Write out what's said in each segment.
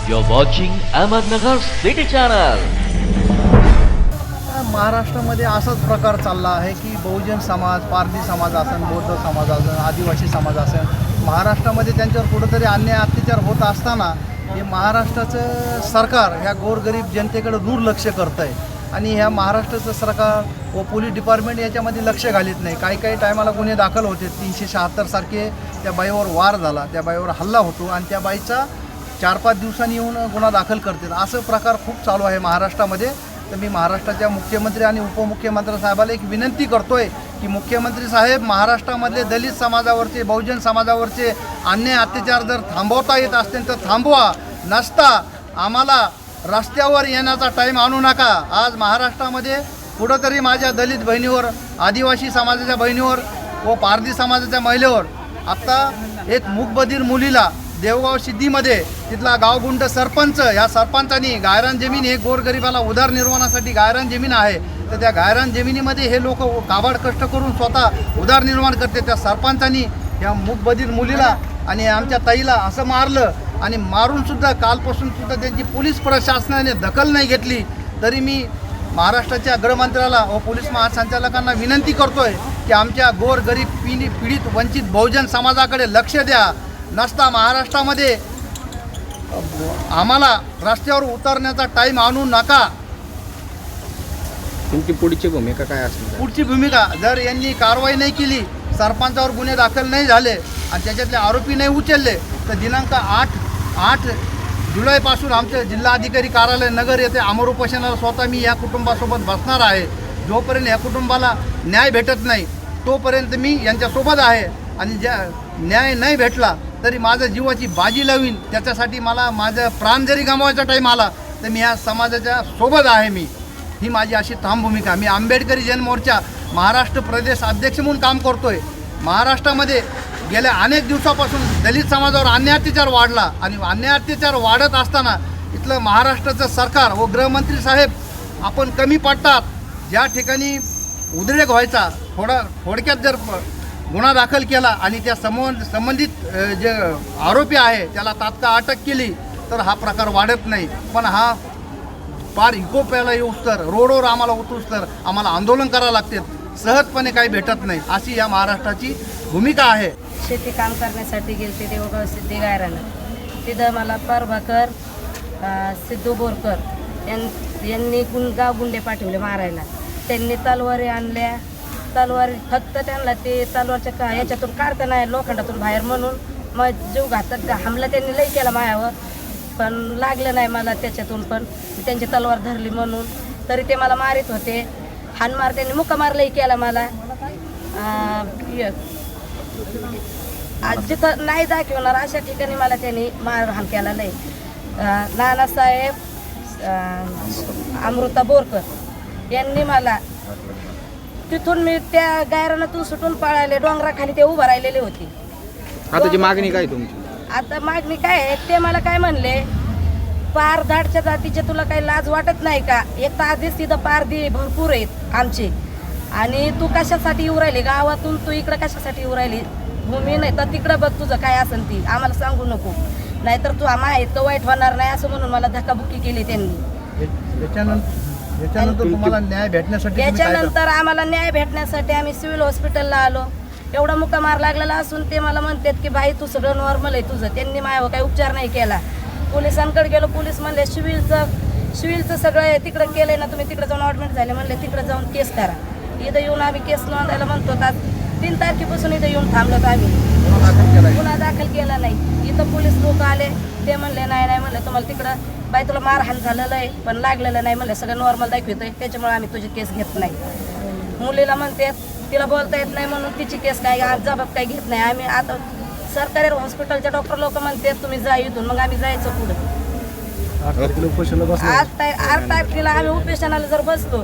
You're watching Ahmednagar City Channel. महाराष्ट्रामध्ये असाच प्रकार चालला आहे की बहुजन समाज, पारधी समाज असेल, बौद्ध समाज असेल, आदिवासी समाज असेल, महाराष्ट्रामध्ये त्यांच्यावर कुठंतरी अन्याय अत्याचार होत असताना हे महाराष्ट्राचं सरकार ह्या गोरगरीब जनतेकडे दुर्लक्ष करतं आहे. आणि ह्या महाराष्ट्राचं सरकार व पोलीस डिपार्टमेंट याच्यामध्ये लक्ष घालीत नाही. काही टायमाला गुन्हे दाखल होते. 376 सारखे त्या बाईवर वार झाला, त्या बाईवर हल्ला होतो आणि त्या बाईचा 4-5 दिवसांनी येऊन गुन्हा दाखल करतात. असं प्रकार खूप चालू आहे महाराष्ट्रामध्ये. तर मी महाराष्ट्राच्या मुख्यमंत्री आणि उपमुख्यमंत्री साहेबाला एक विनंती करतोय की मुख्यमंत्री साहेब, महाराष्ट्रामधले दलित समाजावरचे, बहुजन समाजावरचे अन्याय अत्याचार जर थांबवता येत असतील तर थांबवा. नसता आम्हाला रस्त्यावर येण्याचा टाईम आणू नका. आज महाराष्ट्रामध्ये कुठंतरी माझ्या दलित बहिणीवर, आदिवासी समाजाच्या बहिणीवर व पारधी समाजाच्या महिलेवर आत्ता एक मूकबधीर मुलीला देवगाव सिद्धीमध्ये तिथला गावगुंड सरपंच, या सरपंचांनी गायरान जमीन, हे गोरगरिबाला उदरनिर्वाहासाठी गायरान जमीन आहे, तर त्या गायरान जमिनीमध्ये हे लोक काबाड कष्ट करून स्वतः उदरनिर्माण करते. त्या सरपंचांनी या मूकबधीर मुलीला आणि आमच्या ताईला असं मारलं आणि मारूनसुद्धा कालपासूनसुद्धा त्यांची पोलीस प्रशासनाने दखल नाही घेतली. तरी मी महाराष्ट्राच्या गृहमंत्र्याला व पोलीस महासंचालकांना विनंती करतोय की आमच्या गोरगरीब पीडित वंचित बहुजन समाजाकडे लक्ष द्या. नसता महाराष्ट्रामध्ये आम्हाला रस्त्यावर उतरण्याचा टाईम आणू नका. तुमची पुढची भूमिका काय असणार? पुढची भूमिका, जर यांनी कारवाई नाही केली, सरपंचावर गुन्हे दाखल नाही झाले आणि त्याच्यातले आरोपी नाही उचलले, तर दिनांक 8 जुलैपासून आमचे जिल्हाधिकारी कार्यालय नगर येथे आमरण उपोषणाला स्वतः मी या कुटुंबासोबत बसणार आहे. जोपर्यंत या कुटुंबाला न्याय भेटत नाही तोपर्यंत मी यांच्यासोबत आहे. आणि ज्या न्याय नाही भेटला तरी माझ्या जीवाची बाजी लावीन. त्याच्यासाठी मला माझं प्राण जरी गमवायचा टाईम आला तर मी ह्या समाजाच्या सोबत आहे. ही माझी अशी ठाम भूमिका. मी आंबेडकरी जनमोर्चा महाराष्ट्र प्रदेश अध्यक्ष म्हणून काम करतोय. महाराष्ट्रामध्ये गेल्या अनेक दिवसापासून दलित समाजावर अन्याय अत्याचार वाढला आणि अन्याय अत्याचार वाढत असताना इथलं महाराष्ट्राचं सरकार व गृहमंत्री साहेब आपण कमी पडतात. ज्या ठिकाणी उद्रेक व्हायचा, थोडक्यात जर गुन्हा दाखल केला आणि त्या संबंधित जे आरोपी आहे त्याला तात्काळ अटक केली तर हा प्रकार वाढत नाही. पण हा पार इकोप्याला येऊस तर, रोडवर आम्हाला उतरूस तर आम्हाला आंदोलन करावं लागते. सहजपणे काही भेटत नाही, अशी या महाराष्ट्राची भूमिका आहे. शेती काम करण्यासाठी गेलते देवगाव सिद्धी गायरानं. तिथं मला परभाकर, सिद्धू बोरकर यांनी गाव गुंडे पाठवले मारायला. त्यांनी तलवारी आणल्या. तलवारी फक्त त्यांना ते तलवारच्या याच्यातून काढता नाही, लोखंडातून बाहेर, म्हणून मग जीव घातक हमला त्यांनी लई केला मायावर, पण लागलं नाही मला त्याच्यातून. पण त्यांची तलवार धरली म्हणून तरी ते मला मारित होते. हानमार त्यांनी मुक्कामार लई केला मला. जिथं नाही दाखवणार अशा ठिकाणी मला त्यांनी मारहाण केला लई. नानासाहेब अमृता बोरकर यांनी मला तिथून, मी त्या गायरानातून सुटून पळाले. डोंगराखाली ते उभं राहिलेले होते. आताची मागणी काय तुमची? आता मागणी काय आहे ते मला काय म्हणले, पार धाडच्या जातीचे तुला काही लाज वाटत नाही का? एक तर आधीच तिथं पारधी भरपूर आहेत आमचे, आणि तू कशासाठी येऊ राहिली गावातून? तू इकडं कशासाठी येऊ राहिली? भूमी नाही तर तिकडं बघ तुझं काय असेल ती, आम्हाला सांगू नको, नाहीतर तू आम्हाला इतकं वाईट होणार नाही, असं म्हणून मला धक्काबुक्की केली त्यांनी. याच्यानंतर तुम्हाला न्याय भेटण्यासाठी याच्यानंतर आम्हाला न्याय भेटण्यासाठी आम्ही सिव्हिल हॉस्पिटलला आलो. एवढा मुक्कामार लागलेला असून ते मला म्हणतात की बाई तू सगळं नॉर्मल आहे तुझं. त्यांनी माझ्यावर काही उपचार नाही केला. पोलिसांकडे गेलो, पोलीस म्हणले सिव्हिलचं सगळं तिकडं केलंय ना, तुम्ही तिकडे जाऊन ॲडमिट झाले, म्हणले तिकडे जाऊन केस करा. इथं येऊन आम्ही केस नोंदायला म्हणतो, 3 तारखेपासून इथं येऊन थांबलो. आम्ही गुन्हा दाखल केला नाही. इथं पोलीस लोक आले, ते म्हणले नाही म्हणलं तुम्हाला तिकडं बाई तुला मारहाण झालेलं आहे पण लागलेलं नाही, म्हणलं सगळं नॉर्मल दाखवतोय, त्याच्यामुळे आम्ही तुझी केस घेत नाही. मुलीला म्हणते तिला बोलता येत नाही म्हणून तिची केस काय जबाब काही घेत नाही. आम्ही आता सरकारी हॉस्पिटलच्या डॉक्टर लोक म्हणते तुम्ही जा इथून, मग आम्ही जायचं पुढं. 8 तारखेला आम्ही उपोषणाला जर बसलो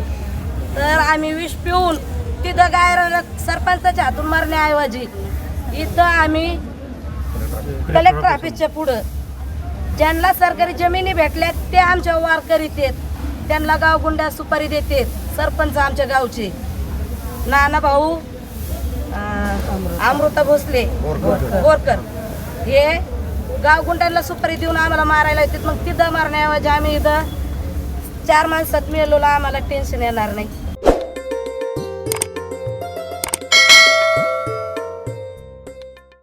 तर आम्ही विष पिऊन तिथं गायराला सरपंचाच्या हातून मारण्याऐवजी इथं आम्ही कलेक्टर ऑफिसच्या पुढं ज्यांना सरकारी जमिनी भेटल्या ते आमच्या वार करीत आहेत, त्यांना गावगुंड्या सुपारी देतात. सरपंच आमच्या गावचे नाना भाऊ अमृता भोसले बोरकर हे गावगुंडांना सुपारी देऊन आम्हाला मारायला येतात. मग तिथं मारण्याऐवजी आम्ही इथं 4 माणसात मिळवलं आम्हाला टेन्शन येणार नाही.